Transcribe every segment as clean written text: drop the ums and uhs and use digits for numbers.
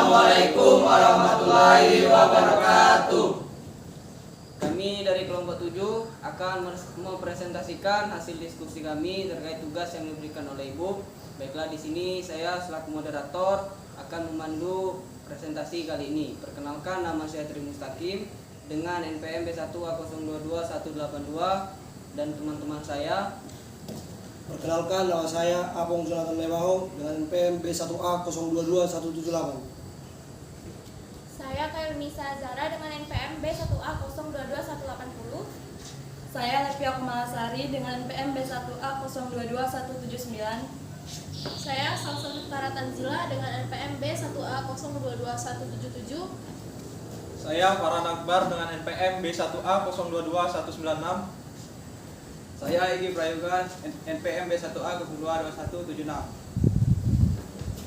Assalamualaikum warahmatullahi wabarakatuh. Kami dari kelompok 7 akan mempresentasikan hasil diskusi kami terkait tugas yang diberikan oleh Ibu. Baiklah, di sini saya selaku moderator akan memandu presentasi kali ini. Perkenalkan, nama saya Tri Mustaqim dengan NPM B1A022-182 dan teman-teman saya. Perkenalkan, nama saya Apong Jonathan Lebaho dengan NPM B1A022-178. Saya Kairunisa Zara dengan NPM B1A022-180. Saya Lepia Kumalasari dengan NPM B1A022-179. Saya Salsabitara Tanzila dengan NPM B1A022-177. Saya Farhan Akbar dengan NPM B1A022-196. Saya Egi Prayoga, NPM B1A022-176.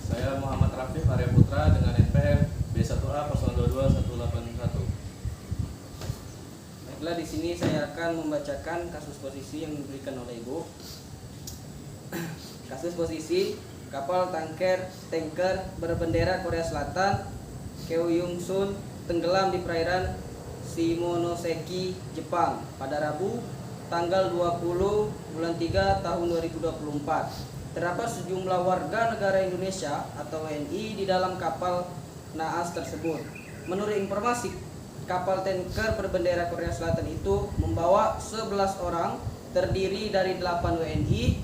Saya Muhammad Rafif Arya Putra dengan NPM B1A022-181. Baiklah, di sini saya akan membacakan kasus posisi yang diberikan oleh Ibu. Kasus posisi kapal tanker berbendera Korea Selatan Keuyung Sun tenggelam di perairan Shimonoseki, Jepang pada Rabu tanggal 20 bulan 3 tahun 2024. Terdapat sejumlah warga negara Indonesia atau WNI di dalam kapal naas tersebut. Menurut informasi, kapal tanker berbendera Korea Selatan itu membawa 11 orang terdiri dari 8 WNI,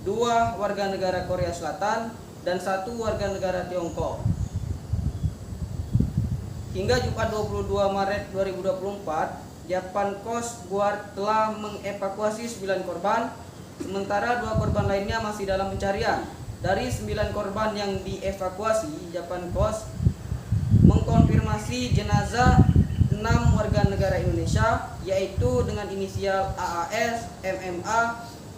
2 warga negara Korea Selatan, dan 1 warga negara Tiongkok. Hingga Jumat 22 Maret 2024, Japan Coast Guard telah mengevakuasi 9 korban, sementara 2 korban lainnya masih dalam pencarian. Dari 9 korban yang dievakuasi, Japan Coast mengkonfirmasi jenazah 6 warga negara Indonesia, yaitu dengan inisial AAS, MMA,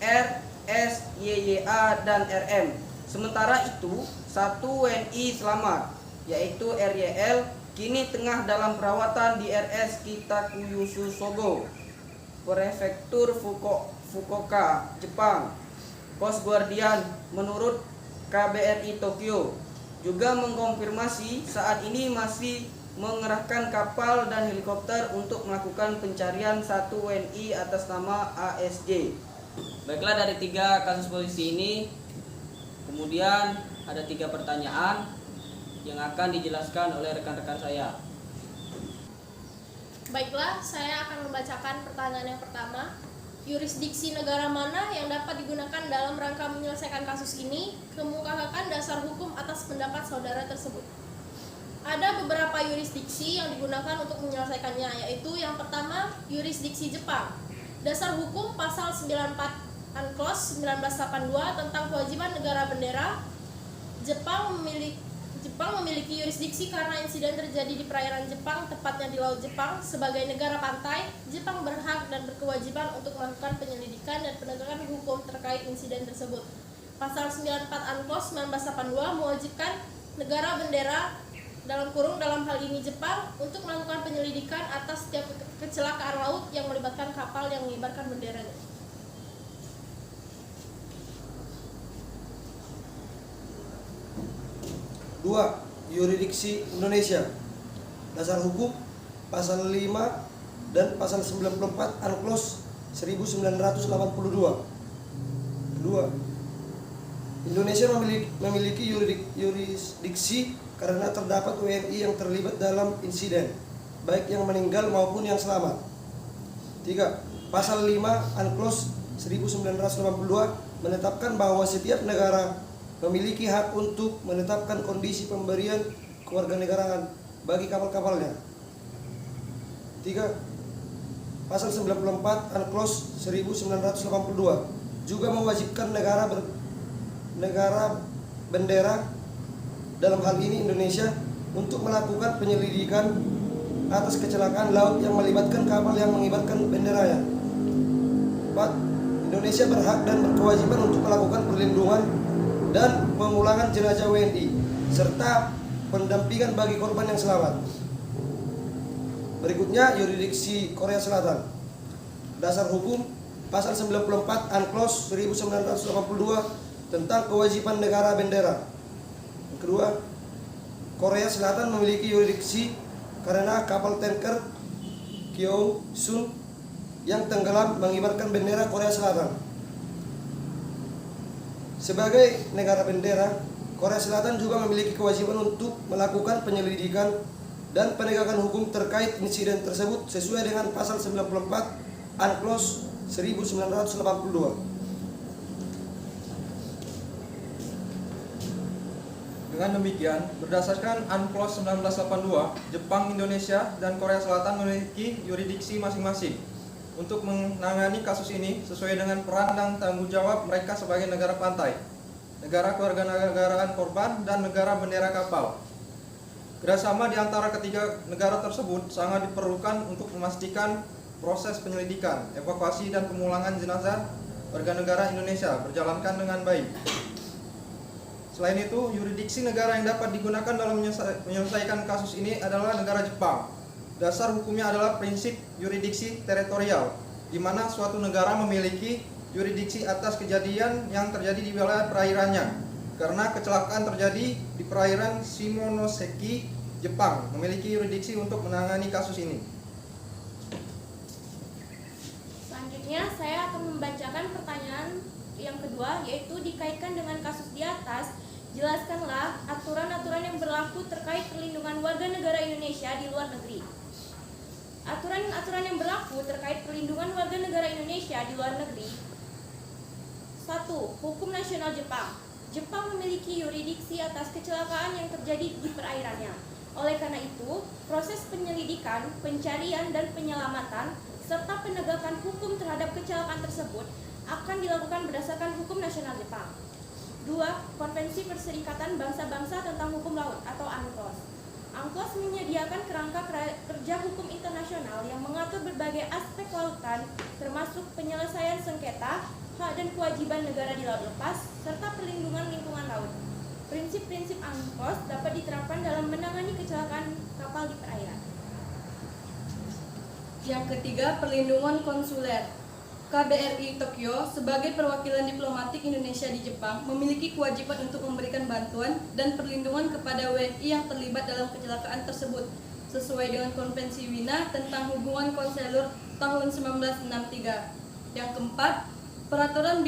R, S, YYA, dan RM. Sementara itu, 1 WNI selamat, yaitu RYL, kini tengah dalam perawatan di RS Kitakyushu Sogo, Prefektur Fukuoka, Jepang. Coast Guardian menurut KBRI Tokyo juga mengkonfirmasi saat ini masih mengerahkan kapal dan helikopter untuk melakukan pencarian 1 WNI atas nama ASJ. Baiklah, dari 3 kasus posisi ini kemudian ada 3 pertanyaan yang akan dijelaskan oleh rekan-rekan saya. Baiklah, saya akan membacakan pertanyaan yang pertama. Yurisdiksi negara mana yang dapat digunakan dalam rangka menyelesaikan kasus ini? Kemukakan dasar hukum atas pendapat saudara tersebut. Ada beberapa yurisdiksi yang digunakan untuk menyelesaikannya, yaitu yang pertama, yurisdiksi Jepang. Dasar hukum pasal 94 Unclos 1982 tentang kewajiban negara bendera. Jepang memiliki yurisdiksi karena insiden terjadi di perairan Jepang, tepatnya di Laut Jepang. Sebagai negara pantai, Jepang berhak dan berkewajiban untuk melakukan penyelidikan dan penegakan hukum terkait insiden tersebut. Pasal 94 Unclos 1982 mewajibkan negara bendera dalam hal ini Jepang untuk melakukan penyelidikan atas setiap kecelakaan laut yang melibatkan kapal yang mengibarkan benderanya. Dua, yurisdiksi Indonesia. Dasar hukum pasal 5 dan pasal 94 Unclos 1982. Kedua, Indonesia memiliki yurisdiksi karena terdapat WNI yang terlibat dalam insiden, baik yang meninggal maupun yang selamat. 3. Pasal 5 Unclos 1982 menetapkan bahwa setiap negara memiliki hak untuk menetapkan kondisi pemberian kewarganegaraan bagi kapal-kapalnya. 3. Pasal 94 Unclos 1982 juga mewajibkan negara bendera, dalam hal ini Indonesia, untuk melakukan penyelidikan atas kecelakaan laut yang melibatkan kapal yang mengibarkan benderanya. 4. Indonesia berhak dan berkewajiban untuk melakukan perlindungan dan pemulangan jenazah WNI serta pendampingan bagi korban yang selamat. Berikutnya, yurisdiksi Korea Selatan. Dasar hukum pasal 94 Unclos 1982 tentang kewajiban negara bendera. Yang kedua, Korea Selatan memiliki yurisdiksi karena kapal tanker Kyosun yang tenggelam mengibarkan bendera Korea Selatan. Sebagai negara bendera, Korea Selatan juga memiliki kewajiban untuk melakukan penyelidikan dan penegakan hukum terkait insiden tersebut sesuai dengan pasal 94 UNCLOS 1982. Dengan demikian, berdasarkan UNCLOS 1982, Jepang, Indonesia, dan Korea Selatan memiliki yurisdiksi masing-masing untuk menangani kasus ini sesuai dengan peran dan tanggung jawab mereka sebagai negara pantai, negara kewarganegaraan korban, dan negara bendera kapal. Kerjasama di antara ketiga negara tersebut sangat diperlukan untuk memastikan proses penyelidikan, evakuasi, dan pemulangan jenazah warga negara Indonesia berjalankan dengan baik. Selain itu, yurisdiksi negara yang dapat digunakan dalam menyelesaikan kasus ini adalah negara Jepang. Dasar hukumnya adalah prinsip yurisdiksi teritorial, di mana suatu negara memiliki yurisdiksi atas kejadian yang terjadi di wilayah perairannya. Karena kecelakaan terjadi di perairan Shimonoseki, Jepang memiliki yurisdiksi untuk menangani kasus ini. Selanjutnya, saya akan membacakan pertanyaan yang kedua, yaitu dikaitkan dengan kasus di atas. Jelaskanlah aturan-aturan yang berlaku terkait perlindungan warga negara Indonesia di luar negeri. Aturan-aturan yang berlaku terkait perlindungan warga negara Indonesia di luar negeri. 1. Hukum nasional Jepang. Jepang memiliki yurisdiksi atas kecelakaan yang terjadi di perairannya. Oleh karena itu, proses penyelidikan, pencarian, dan penyelamatan serta penegakan hukum terhadap kecelakaan tersebut akan dilakukan berdasarkan hukum nasional Jepang. 2. Konvensi Perserikatan Bangsa-Bangsa tentang Hukum Laut atau UNCLOS. UNCLOS menyediakan kerangka kerja hukum internasional yang mengatur berbagai aspek lautan, termasuk penyelesaian sengketa, hak dan kewajiban negara di laut lepas, serta perlindungan lingkungan laut. Prinsip-prinsip UNCLOS dapat diterapkan dalam menangani kecelakaan kapal di perairan. Yang ketiga, perlindungan konsuler. KBRI Tokyo sebagai perwakilan diplomatik Indonesia di Jepang memiliki kewajiban untuk memberikan bantuan dan perlindungan kepada WNI yang terlibat dalam kecelakaan tersebut sesuai dengan Konvensi Wina tentang hubungan konselor tahun 1963. Yang keempat, peraturan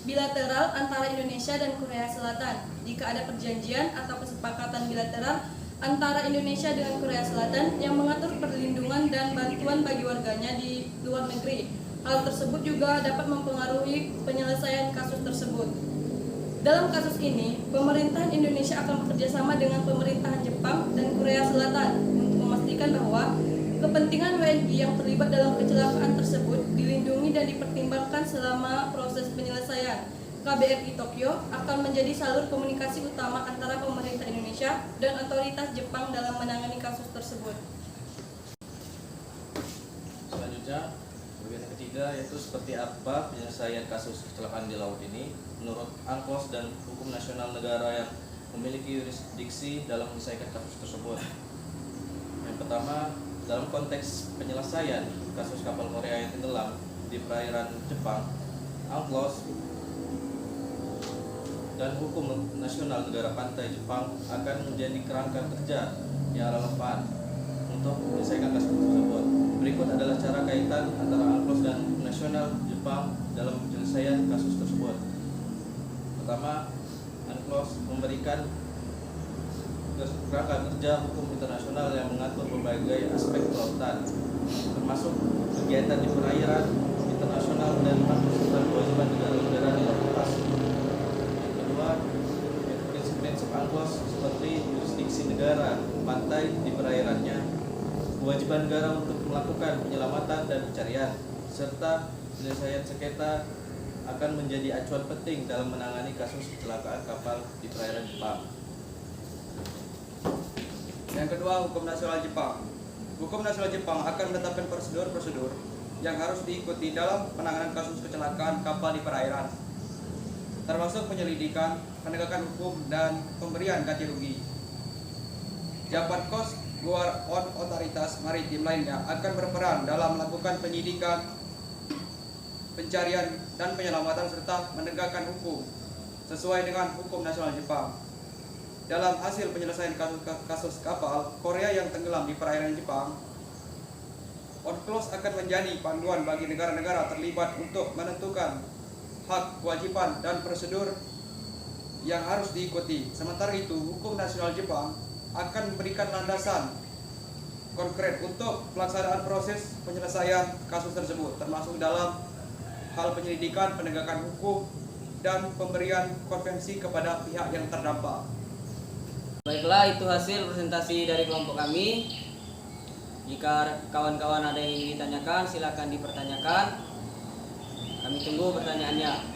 bilateral antara Indonesia dan Korea Selatan. Jika ada perjanjian atau kesepakatan bilateral antara Indonesia dengan Korea Selatan yang mengatur perlindungan dan bantuan bagi warganya di luar negeri. Hal tersebut juga dapat mempengaruhi penyelesaian kasus tersebut. Dalam kasus ini, pemerintahan Indonesia akan bekerjasama dengan pemerintahan Jepang dan Korea Selatan untuk memastikan bahwa kepentingan WNI yang terlibat dalam kecelakaan tersebut dilindungi dan dipertimbangkan selama proses penyelesaian. KBRI Tokyo akan menjadi salur komunikasi utama antara pemerintah Indonesia dan otoritas Jepang dalam menangani kasus tersebut. Selanjutnya, bagian ketiga yaitu seperti apa penyelesaian kasus kecelakaan di laut ini menurut UNCLOS dan hukum nasional negara yang memiliki yurisdiksi dalam menyelesaikan kasus tersebut. Yang pertama, dalam konteks penyelesaian kasus kapal Korea yang tenggelam di perairan Jepang, UNCLOS dan hukum nasional negara pantai Jepang akan menjadi kerangka kerja yang relevan untuk menyelesaikan kasus tersebut. Berikut adalah cara kaitan antara UNCLOS dan hukum nasional Jepang dalam penyelesaian kasus tersebut. Pertama, UNCLOS memberikan kerangka kerja hukum internasional yang mengatur berbagai aspek kelautan, termasuk kegiatan di perairan internasional dan serta kewajiban negara-negara di laut lepas. Yang kedua, prinsip-prinsip UNCLOS seperti yurisdiksi negara pantai di perairannya, kewajiban negara untuk melakukan penyelamatan dan pencarian, serta penyelesaian sengketa akan menjadi acuan penting dalam menangani kasus kecelakaan kapal di perairan Jepang. Yang kedua, hukum nasional Jepang. Hukum nasional Jepang akan menetapkan prosedur-prosedur yang harus diikuti dalam penanganan kasus kecelakaan kapal di perairan, termasuk penyelidikan, penegakan hukum, dan pemberian ganti rugi. Jabat Kos luar otoritas maritim lainnya akan berperan dalam melakukan penyidikan, pencarian, dan penyelamatan serta menegakkan hukum sesuai dengan hukum nasional Jepang. dalam hasil penyelesaian kasus kapal Korea yang tenggelam di perairan Jepang, UNCLOS akan menjadi panduan bagi negara-negara terlibat untuk menentukan hak, kewajiban, dan prosedur yang harus diikuti. Sementara itu, hukum nasional Jepang akan memberikan landasan konkret untuk pelaksanaan proses penyelesaian kasus tersebut, termasuk dalam hal penyelidikan, penegakan hukum, dan pemberian konvensi kepada pihak yang terdampak. Baiklah, itu hasil presentasi dari kelompok kami. Jika kawan-kawan ada yang ingin ditanyakan, silakan dipertanyakan. Kami tunggu pertanyaannya.